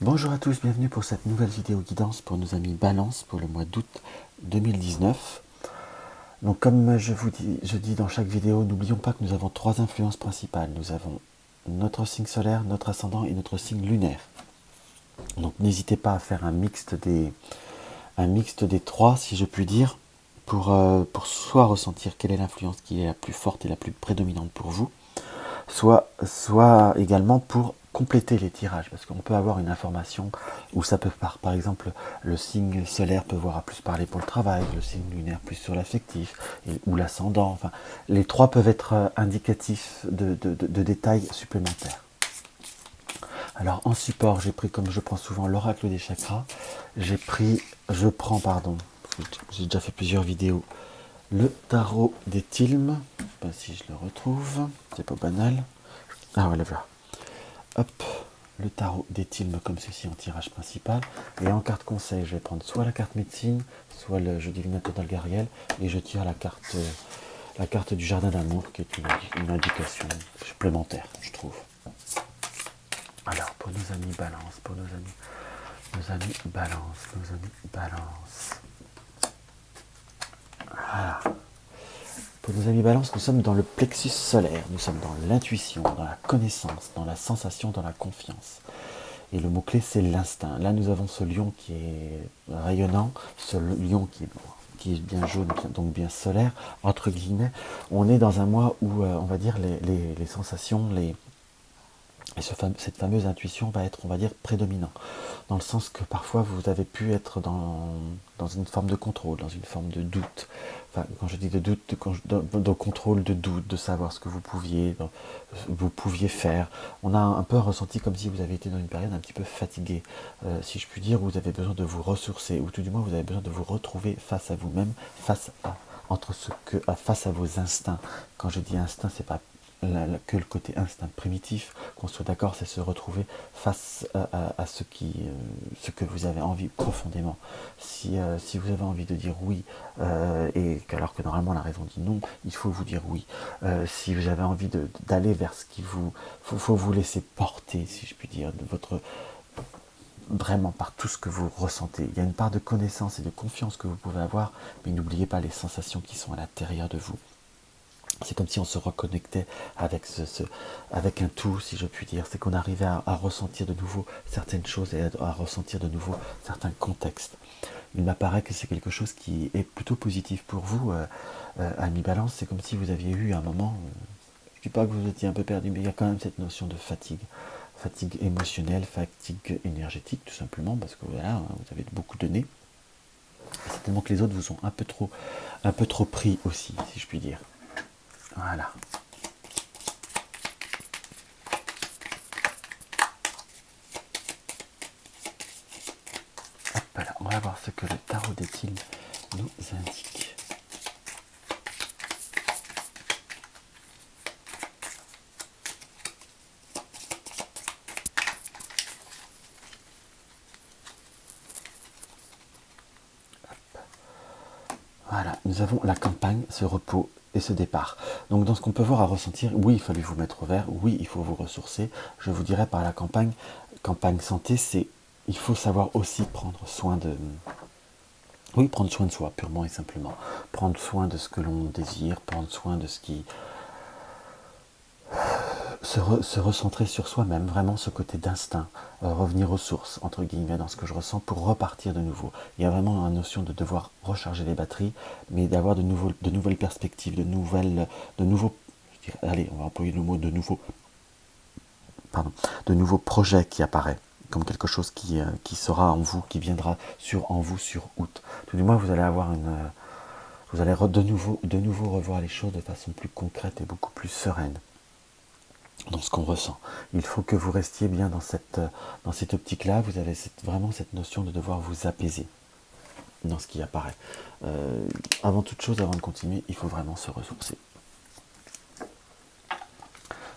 Bonjour à tous, bienvenue pour cette nouvelle vidéo guidance pour nos amis Balance pour le mois d'août 2019. Donc comme je dis dans chaque vidéo, n'oublions pas que nous avons trois influences principales. Nous avons notre signe solaire, notre ascendant et notre signe lunaire. Donc n'hésitez pas à faire un mixte des trois, si je puis dire, pour soit ressentir quelle est l'influence qui est la plus forte et la plus prédominante pour vous, soit également pour compléter les tirages, parce qu'on peut avoir une information où ça peut par exemple le signe solaire peut voir à plus parler pour le travail, le signe lunaire plus sur l'affectif ou l'ascendant, enfin les trois peuvent être indicatifs de détails supplémentaires. Alors en support, j'ai pris, comme je prends souvent, l'oracle des chakras, j'ai déjà fait plusieurs vidéos, le tarot des Tilmes, je sais pas si je le retrouve, c'est pas banal. Ah voilà, voilà. Hop, le tarot des Tilmes comme ceci en tirage principal. Et en carte conseil, je vais prendre soit la carte médecine, soit le jeu divinateur d'Algariel, et je tire la carte du jardin d'amour, qui est une indication supplémentaire, je trouve. Alors, pour nos amis Balance, nos amis Balance. Voilà. Pour nos amis Balance, nous sommes dans le plexus solaire, nous sommes dans l'intuition, dans la connaissance, dans la sensation, dans la confiance. Et le mot-clé, c'est l'instinct. Là, nous avons ce lion qui est rayonnant, ce lion qui est bien jaune, donc bien solaire, entre guillemets. On est dans un mois où, on va dire, les sensations, cette fameuse intuition va être, on va dire, prédominant. Dans le sens que parfois vous avez pu être dans une forme de contrôle, dans une forme de doute. Enfin, quand je dis de doute, de contrôle, de doute, de savoir ce que vous pouviez faire. On a un peu ressenti comme si vous avez été dans une période un petit peu fatiguée, si je puis dire, où vous avez besoin de vous ressourcer, ou tout du moins vous avez besoin de vous retrouver face à vous-même, face à vos instincts. Quand je dis instinct, c'est pas que le côté instinct primitif, qu'on soit d'accord, c'est se retrouver face à ce que vous avez envie profondément. Si vous avez envie de dire oui, alors que normalement la raison dit non, il faut vous dire oui. Si vous avez envie d'aller vers ce qui faut vous laisser porter, si je puis dire, de votre vraiment par tout ce que vous ressentez. Il y a une part de connaissance et de confiance que vous pouvez avoir, mais n'oubliez pas les sensations qui sont à l'intérieur de vous. C'est comme si on se reconnectait avec un tout, si je puis dire. C'est qu'on arrivait à ressentir de nouveau certaines choses et à ressentir de nouveau certains contextes. Il m'apparaît que c'est quelque chose qui est plutôt positif pour vous, amis Balance. C'est comme si vous aviez eu un moment, je ne dis pas que vous étiez un peu perdu, mais il y a quand même cette notion de fatigue. Fatigue émotionnelle, fatigue énergétique, tout simplement, parce que voilà, vous avez beaucoup donné. Certainement que les autres vous ont un peu trop pris aussi, si je puis dire. Voilà. Hop là, on va voir ce que le tarot des Tilmes nous indique. Voilà, nous avons la campagne, ce repos et ce départ. Donc dans ce qu'on peut voir à ressentir, oui, il fallait vous mettre au vert, oui, il faut vous ressourcer. Je vous dirais par la campagne santé, il faut savoir aussi prendre soin de soi, purement et simplement. Prendre soin de ce que l'on désire, prendre soin de ce qui... Se recentrer sur soi-même, vraiment ce côté d'instinct, revenir aux sources, entre guillemets, dans ce que je ressens, pour repartir de nouveau. Il y a vraiment une notion de devoir recharger les batteries, mais d'avoir de nouvelles perspectives, allez, on va employer le mot de nouveaux projets qui apparaît, comme quelque chose qui sera en vous, qui viendra en vous sur août. Tout du moins, vous allez avoir vous allez de nouveau revoir les choses de façon plus concrète et beaucoup plus sereine dans ce qu'on ressent. Il faut que vous restiez bien dans cette optique-là. Vous avez vraiment cette notion de devoir vous apaiser dans ce qui apparaît. Avant toute chose, avant de continuer, il faut vraiment se ressourcer.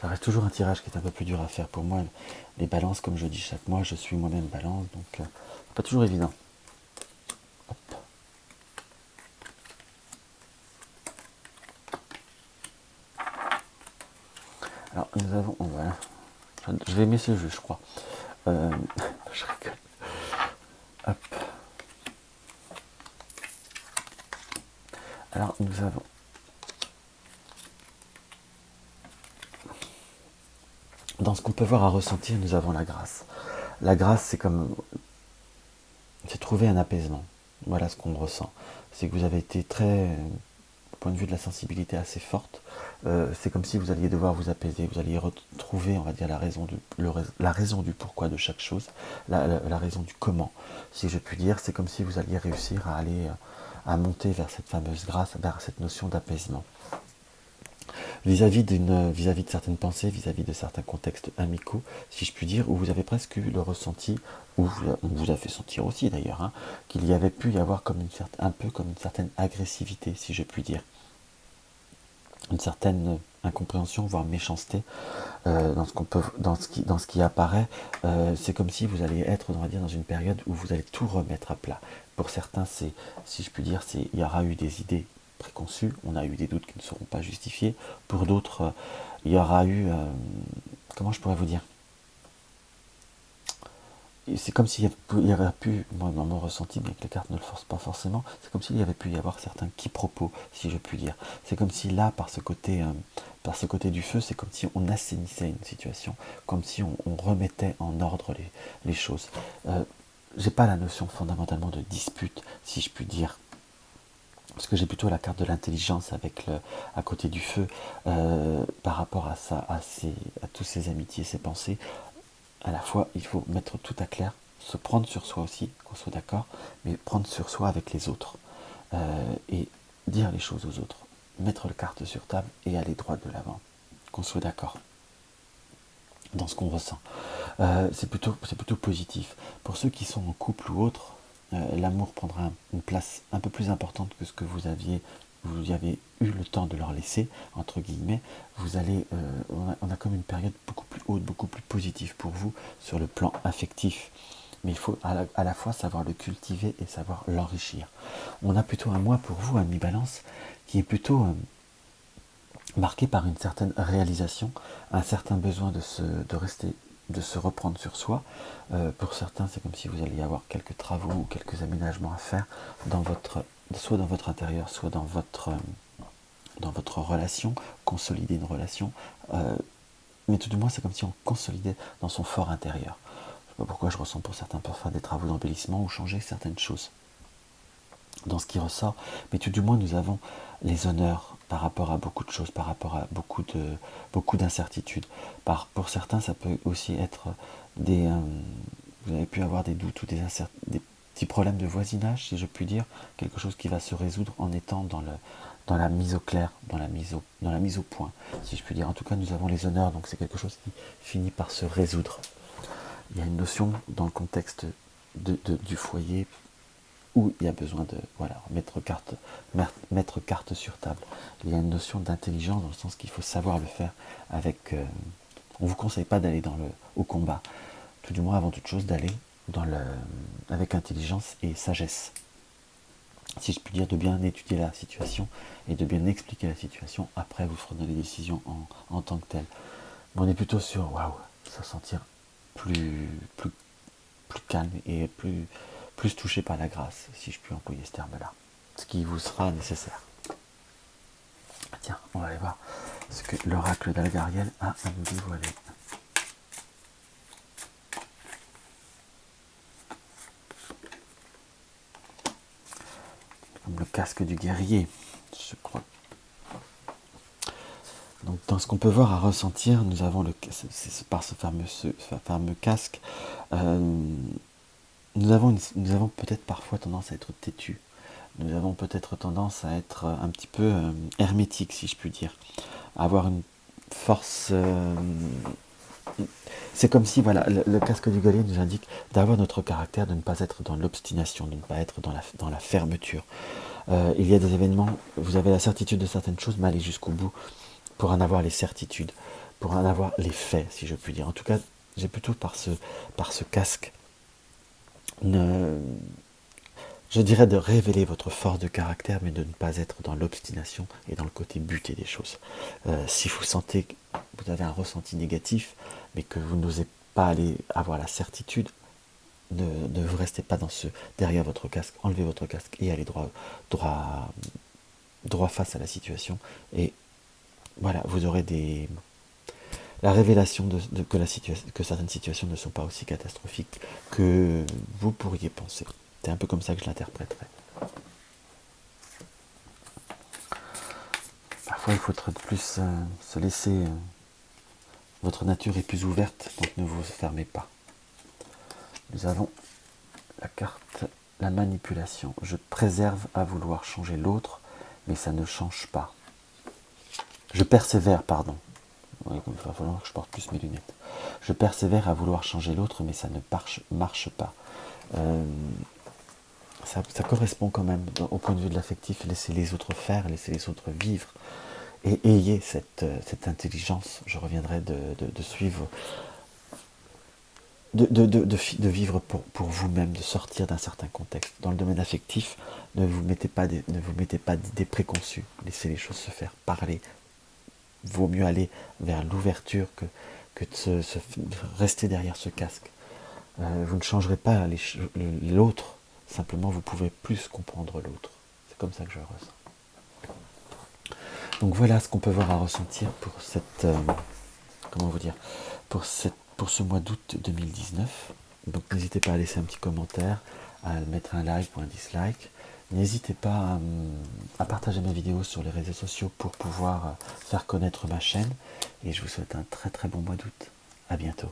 Ça reste toujours un tirage qui est un peu plus dur à faire pour moi. Les balances, comme je dis chaque mois, je suis moi-même balance, donc pas toujours évident. Hop. Alors, nous avons... Voilà. Je vais aimer ce jeu, je crois. je rigole. Hop. Alors, nous avons... Dans ce qu'on peut voir à ressentir, nous avons la grâce. La grâce, c'est comme... C'est trouver un apaisement. Voilà ce qu'on ressent. C'est que vous avez été très... Au point de vue de la sensibilité assez forte, c'est comme si vous alliez devoir vous apaiser, vous alliez retrouver, on va dire, la raison du pourquoi de chaque chose, la raison du comment, si je puis dire. C'est comme si vous alliez réussir à aller, à monter vers cette fameuse grâce, vers cette notion d'apaisement. Vis-à-vis de certaines pensées, vis-à-vis de certains contextes amicaux, si je puis dire, où vous avez presque eu le ressenti, où on vous a fait sentir aussi d'ailleurs, hein, qu'il y avait pu y avoir comme un peu comme une certaine agressivité, si je puis dire, une certaine incompréhension, voire méchanceté dans ce qui apparaît. C'est comme si vous alliez être, on va dire, dans une période où vous allez tout remettre à plat. Pour certains, c'est, si je puis dire, il y aura eu des idées préconçues, on a eu des doutes qui ne seront pas justifiés. Pour d'autres, il y aura eu, comment je pourrais vous dire, c'est comme s'il y avait pu, moi dans mon ressenti, bien que les cartes ne le forcent pas forcément, c'est comme s'il y avait pu y avoir certains quiproquos, si je puis dire. C'est comme si là, par ce côté du feu, c'est comme si on assainissait une situation, comme si on remettait en ordre les choses. J'ai pas la notion fondamentalement de dispute, si je puis dire, parce que j'ai plutôt la carte de l'intelligence à côté du feu, par rapport à ça, à tous ces amitiés, ces pensées. À la fois, il faut mettre tout à clair, se prendre sur soi aussi, qu'on soit d'accord, mais prendre sur soi avec les autres, et dire les choses aux autres, mettre le carte sur table et aller droit de l'avant, qu'on soit d'accord dans ce qu'on ressent. C'est plutôt positif. Pour ceux qui sont en couple ou autre, l'amour prendra une place un peu plus importante que ce que vous avez eu le temps de leur laisser, entre guillemets. Vous allez, on a comme une période beaucoup plus haute, beaucoup plus positive pour vous sur le plan affectif. Mais il faut à la fois savoir le cultiver et savoir l'enrichir. On a plutôt un mois pour vous, un mi-balance, qui est plutôt marqué par une certaine réalisation, un certain besoin de se reprendre sur soi. Pour certains, c'est comme si vous alliez avoir quelques travaux ou quelques aménagements à faire soit dans votre intérieur, soit dans votre relation, consolider une relation. Mais tout du moins, c'est comme si on consolidait dans son fort intérieur. Je ne sais pas pourquoi je ressens pour certains pour faire des travaux d'embellissement ou changer certaines choses dans ce qui ressort, mais tout du moins nous avons les honneurs par rapport à beaucoup de choses, par rapport à beaucoup d'incertitudes. Pour certains, ça peut aussi être vous avez pu avoir des doutes ou des petits problèmes de voisinage, si je puis dire, quelque chose qui va se résoudre en étant dans la mise au clair, dans la mise au point, si je puis dire. En tout cas, nous avons les honneurs, donc c'est quelque chose qui finit par se résoudre. Il y a une notion dans le contexte du foyer où il y a besoin de mettre carte sur table. Il y a une notion d'intelligence dans le sens qu'il faut savoir le faire avec... on ne vous conseille pas d'aller au combat, tout du moins avant toute chose d'aller avec intelligence et sagesse. Si je puis dire, de bien étudier la situation et de bien expliquer la situation, après vous ferez les décisions en tant que telles. Mais on est plutôt sur, se sentir plus calme et plus touché par la grâce, si je puis employer ce terme-là, ce qui vous sera nécessaire. Tiens, on va aller voir ce que l'oracle d'Algariel a à nous dévoiler. Comme le casque du guerrier, je crois. Donc dans ce qu'on peut voir à ressentir, nous avons par ce fameux casque, nous avons peut-être parfois tendance à être têtus. Nous avons peut-être tendance à être un petit peu hermétique, si je puis dire. À avoir une force... c'est comme si, le casque du guerrier nous indique d'avoir notre caractère, de ne pas être dans l'obstination, de ne pas être dans la fermeture. Il y a des événements, vous avez la certitude de certaines choses, mais allez jusqu'au bout pour en avoir les certitudes, pour en avoir les faits, si je puis dire. En tout cas, j'ai plutôt par ce casque, je dirais de révéler votre force de caractère, mais de ne pas être dans l'obstination et dans le côté buté des choses. Si vous sentez que vous avez un ressenti négatif, mais que vous n'osez pas aller avoir la certitude, Ne vous restez pas derrière votre casque, enlevez votre casque et allez droit face à la situation. Et voilà, vous aurez la révélation que certaines situations ne sont pas aussi catastrophiques que vous pourriez penser. C'est un peu comme ça que je l'interpréterais. Parfois, il faut plus se laisser... votre nature est plus ouverte, donc ne vous fermez pas. Nous avons la carte, la manipulation. Je préserve à vouloir changer l'autre, mais ça ne change pas. Je persévère, pardon. Oui, il va falloir que je porte plus mes lunettes. Je persévère à vouloir changer l'autre, mais ça ne marche pas. Ça correspond quand même au point de vue de l'affectif. Laissez les autres faire, laissez les autres vivre. Et ayez cette intelligence, je reviendrai de suivre, de vivre pour vous-même, de sortir d'un certain contexte. Dans le domaine affectif, ne vous mettez pas d'idées préconçues. Laissez les choses se faire, parler. Vaut mieux aller vers l'ouverture que de rester derrière ce casque. Vous ne changerez pas l'autre, simplement vous pouvez plus comprendre l'autre. C'est comme ça que je le ressens. Donc voilà ce qu'on peut voir à ressentir pour comment vous dire, pour ce mois d'août 2019. Donc n'hésitez pas à laisser un petit commentaire, à mettre un like ou un dislike. N'hésitez pas à partager mes vidéos sur les réseaux sociaux pour pouvoir faire connaître ma chaîne. Et je vous souhaite un très très bon mois d'août. À bientôt.